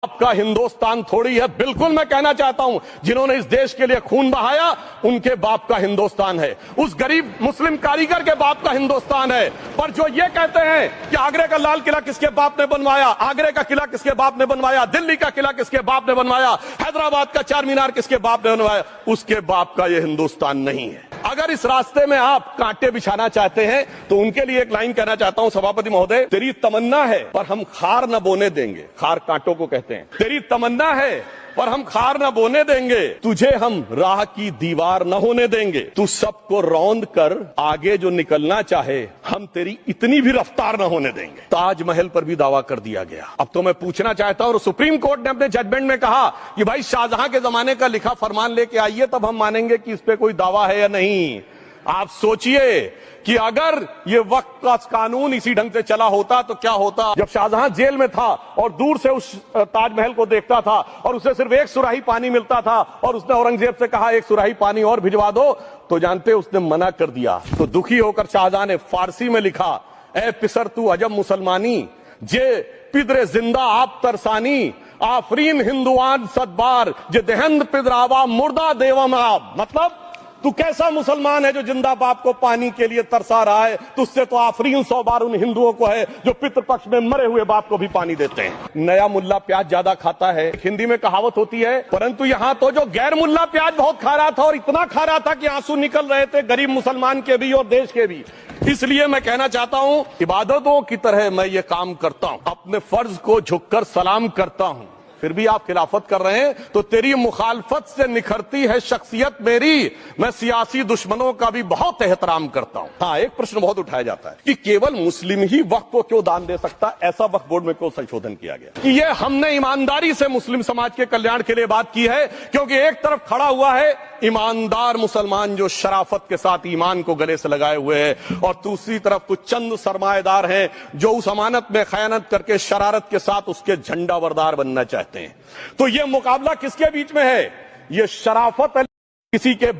आपका हिंदुस्तान थोड़ी है। बिल्कुल मैं कहना चाहता हूं, जिन्होंने इस देश के लिए खून बहाया उनके बाप का हिंदुस्तान है, उस गरीब मुस्लिम कारीगर के बाप का हिंदुस्तान है। पर जो ये कहते हैं कि आगरे का लाल किला किसके बाप ने बनवाया, आगरे का किला किसके बाप ने बनवाया, दिल्ली का किला किसके बाप ने बनवाया, हैदराबाद का चार मीनार किसके बाप ने बनवाया, उसके बाप का यह हिंदुस्तान नहीं है। अगर इस रास्ते में आप कांटे बिछाना चाहते हैं तो उनके लिए एक लाइन कहना चाहता हूं, सभापति महोदय, तेरी तमन्ना है पर हम खार न बोने देंगे। खार कांटों को कहते हैं। तेरी तमन्ना है पर हम खार न बोने देंगे, तुझे हम राह की दीवार न होने देंगे। तू सबको रौंद कर आगे जो निकलना चाहे, हम तेरी इतनी भी रफ्तार न होने देंगे। ताजमहल पर भी दावा कर दिया गया। अब तो मैं पूछना चाहता हूं, और सुप्रीम कोर्ट ने अपने जजमेंट में कहा कि भाई शाहजहां के जमाने का लिखा फरमान लेके आइए, तब हम मानेंगे कि इस पे कोई दावा है या नहीं। आप सोचिए कि अगर ये वक्त का कानून इसी ढंग से चला होता तो क्या होता। जब शाहजहां जेल में था और दूर से उस ताजमहल को देखता था और उसे सिर्फ एक सुराही पानी मिलता था और उसने औरंगजेब से कहा एक सुराही पानी और भिजवा दो, तो जानते उसने मना कर दिया। तो दुखी होकर शाहजहां ने फारसी में लिखा, ए पिसर तू अजब मुसलमानी, जे पिदरे जिंदा आप तरसानी, आफरीन हिंदुआन सदबार, जे देहंद पिदरावा मुर्दा देवम आप। मतलब तू कैसा मुसलमान है जो जिंदा बाप को पानी के लिए तरसा रहा है, तुझसे तो आफरीन 100 बार उन हिंदुओं को है जो पितृपक्ष में मरे हुए बाप को भी पानी देते हैं। नया मुल्ला प्याज ज्यादा खाता है, हिंदी में कहावत होती है, परंतु यहां तो जो गैर मुल्ला प्याज बहुत खा रहा था, और इतना खा रहा था कि आंसू निकल रहे थे गरीब मुसलमान के भी और देश के भी। इसलिए मैं कहना चाहता हूं, इबादतों की तरह मैं ये काम करता हूं, अपने फर्ज को झुककर सलाम करता हूं, फिर भी आप खिलाफत कर रहे हैं। तो तेरी मुखालफत से निखरती है शख्सियत मेरी, मैं सियासी दुश्मनों का भी बहुत एहतराम करता हूं। हाँ, एक प्रश्न बहुत उठाया जाता है कि केवल मुस्लिम ही वक्फ को क्यों दान दे सकता, ऐसा वक्फ बोर्ड में क्यों संशोधन किया गया। कि ये हमने ईमानदारी से मुस्लिम समाज के कल्याण के लिए बात की है, क्योंकि एक तरफ खड़ा हुआ है ईमानदार मुसलमान जो शराफत के साथ ईमान को गले से लगाए हुए है, और दूसरी तरफ कुछ चंद सरमाएदार हैं जो उस अमानत में खयानत करके शरारत के साथ उसके झंडा बरदार बनना चाहते हैं। तो ये मुकाबला किसके बीच में है? ये शराफत किसी के